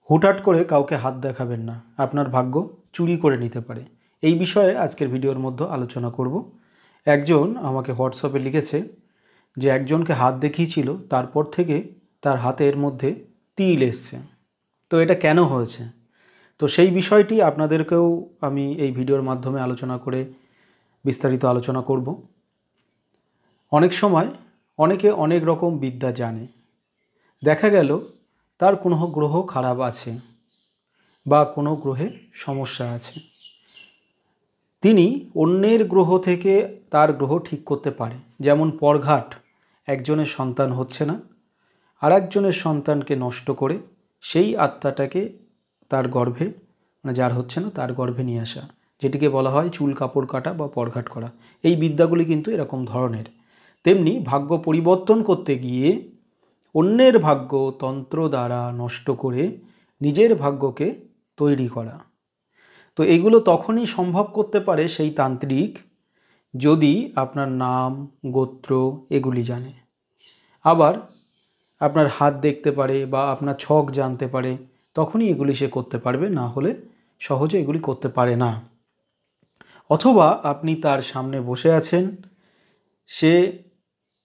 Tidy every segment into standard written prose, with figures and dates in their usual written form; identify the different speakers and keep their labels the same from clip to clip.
Speaker 1: হুটহাট করে কাউকে হাত দেখাবেন না, আপনার ভাগ্য চুরি করে নিতে পারে। এই বিষয়ে আজকের ভিডিওর মধ্যে আলোচনা করব। একজন আমাকে হোয়াটসঅ্যাপে লিখেছে যে একজনকে হাত দেখিয়েছিল, তারপর থেকে তার হাতের মধ্যে তিল এসছে। তো এটা কেন হয়েছে? তো সেই বিষয়টি আপনাদেরকেও আমি এই ভিডিওর মাধ্যমে আলোচনা করে বিস্তারিত আলোচনা করব। অনেক সময় অনেকে অনেক রকম বিদ্যা জানে, দেখা গেল তার কোনো গ্রহ খারাপ আছে বা কোনো গ্রহে সমস্যা আছে, তিনি অন্যের গ্রহ থেকে তার গ্রহ ঠিক করতে পারে। যেমন পরঘাট, একজনের সন্তান হচ্ছে না, আর একজনের সন্তানকে নষ্ট করে সেই আত্মাটাকে তার গর্ভে, যার হচ্ছে না তার গর্ভে নিয়ে আসা, যেটিকে বলা হয় চুল কাপড় কাটা বা পরঘাট করা। এই বিদ্যাগুলি কিন্তু এরকম ধরনের। তেমনি ভাগ্য পরিবর্তন করতে গিয়ে অন্যের ভাগ্য তন্ত্র দ্বারা নষ্ট করে নিজের ভাগ্যকে তৈরি করা। তো এগুলো তখনই সম্ভব করতে পারে সেই তান্ত্রিক যদি আপনার নাম, গোত্র এগুলি জানে। আবার আপনার হাত দেখতে পারে বা আপনার ছক জানতে পারে, তখনই এগুলি সে করতে পারবে, না হলে সহজে এগুলি করতে পারে না। অথবা আপনি তার সামনে বসে আছেন, সে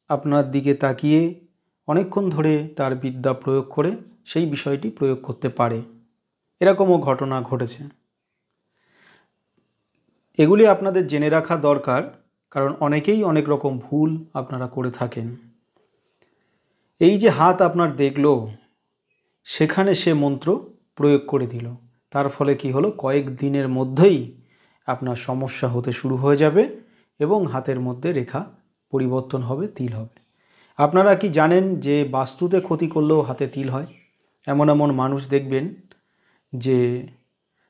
Speaker 1: আপনার দিকে তাকিয়ে অনেকক্ষণ ধরে তার বিদ্যা প্রয়োগ করে সেই বিষয়টি প্রয়োগ করতে পারে। এরকমও ঘটনা ঘটেছে। এগুলি আপনাদের জেনে রাখা দরকার, কারণ অনেকেই অনেক রকম ভুল আপনারা করে থাকেন। এই যে হাত আপনার দেখল, সেখানে সে মন্ত্র প্রয়োগ করে দিল, তার ফলে কি হলো, কয়েক দিনের মধ্যেই আপনার সমস্যা হতে শুরু হয়ে যাবে এবং হাতের মধ্যে রেখা পরিবর্তন হবে, তিল হবে। আপনারা কি জানেন যে বাস্তুতে ক্ষতি করলেও হাতে তিল হয়? এমন এমন মানুষ দেখবেন যে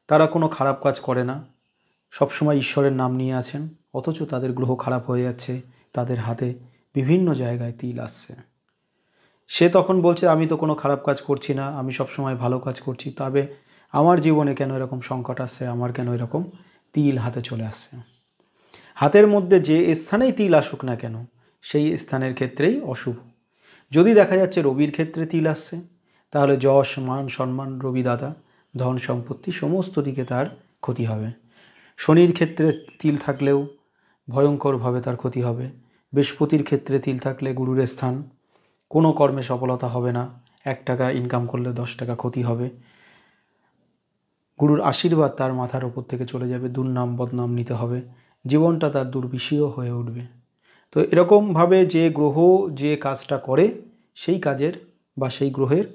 Speaker 1: তারা কোনো খারাপ কাজ করে না, সবসময় ঈশ্বরের নাম নিয়ে আছেন, অথচ তাদের গ্রহ খারাপ হয়ে যাচ্ছে, তাদের হাতে বিভিন্ন জায়গায় তিল আসছে। সে তখন বলছে আমি তো কোনো খারাপ কাজ করছি না, আমি সবসময় ভালো কাজ করছি, তবে আমার জীবনে কেন এরকম সংকট আসছে, আমার কেন এরকম তিল হাতে চলে আসছে? হাতের মধ্যে যে স্থানেই তিল আসুক না কেন, সেই স্থানের ক্ষেত্রেই অশুভ। যদি দেখা যাচ্ছে রবির ক্ষেত্রে তিল আসছে, তাহলে যশ, মান, সম্মান, রবি দাতা, ধন সম্পত্তি সমস্ত দিকে তার ক্ষতি হবে। শনির ক্ষেত্রে তিল থাকলেও ভয়ঙ্করভাবে তার ক্ষতি হবে। বৃহস্পতির ক্ষেত্রে তিল থাকলে গুরুর স্থান, কোনো কর্মে সফলতা হবে না, 1 টাকা ইনকাম করলে 10 টাকা ক্ষতি হবে। গুরুর আশীর্বাদ তার মাথার ওপর থেকে চলে যাবে, দুর্নাম বদনাম নিতে হবে, জীবনটা তার দুর্বিষহ হয়ে উঠবে। তো এরকমভাবে যে গ্রহ যে কাজটা করে, সেই কাজের বা সেই গ্রহের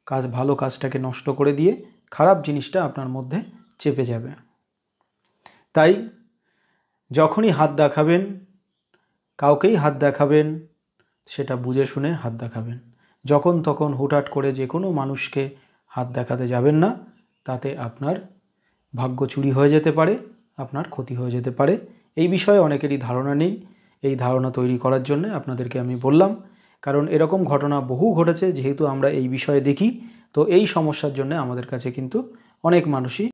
Speaker 1: কাজ, ভালো কাজটাকে নষ্ট করে দিয়ে খারাপ জিনিসটা আপনার মধ্যে চেপে যাবে। তাই যখনই হাত দেখাবেন, কাউকেই হাত দেখাবেন, সেটা বুঝে শুনে হাত দেখাবেন। যখন তখন হুটহাট করে যে কোনো মানুষকে হাত দেখাতে যাবেন না, তাতে আপনার ভাগ্য চুরি হয়ে যেতে পারে, আপনার ক্ষতি হয়ে যেতে পারে। এই বিষয়ে অনেকেরই ধারণা নেই। এই ধারণা তৈরি করার জন্য আপনাদেরকে আমি বললাম, কারণ এরকম ঘটনা বহু ঘটেছে। যেহেতু আমরা এই বিষয়ে দেখি, তো এই সমস্যার জন্য আমাদের কাছে কিন্তু অনেক মানুষই